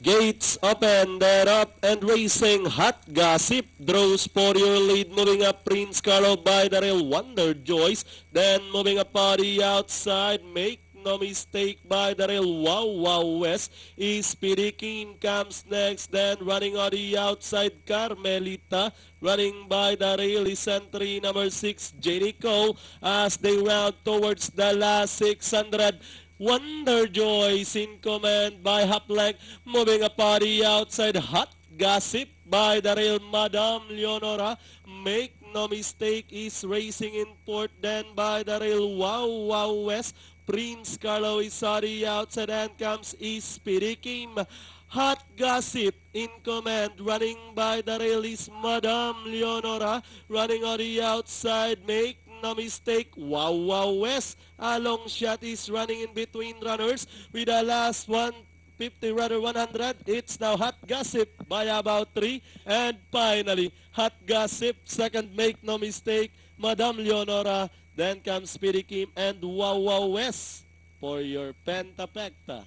Gates open, they're up and racing. Hot Gossip draws for your lead. Moving up Prince Carlo by the rail. Wonder Joyce. Then moving up the outside. Make no mistake by the rail. Wow Wow West. Speedy Kim comes next. Then running on the outside. Carmelita. Running by the rail is entry number 6 Jericho as they round towards the last 600. Wonder Joyce in command by Hapleg, moving up on the outside. Hot Gossip by the rail. Madame Leonora, make no mistake, is racing in fourth. Then by the rail, Wow Wow West. Prince Carlo is on the outside and comes Speedy Kim. Hot Gossip in command, running by the rail is Madame Leonora, running on the outside. Make no mistake, Wow Wow West. A long shot is running in between runners with the last 150, rather 100. It's now Hot Gossip by about 3. And finally, Hot Gossip, second, make no mistake, Madame Leonora. Then comes Speedy Kim and Wow Wow West for your Pentapecta.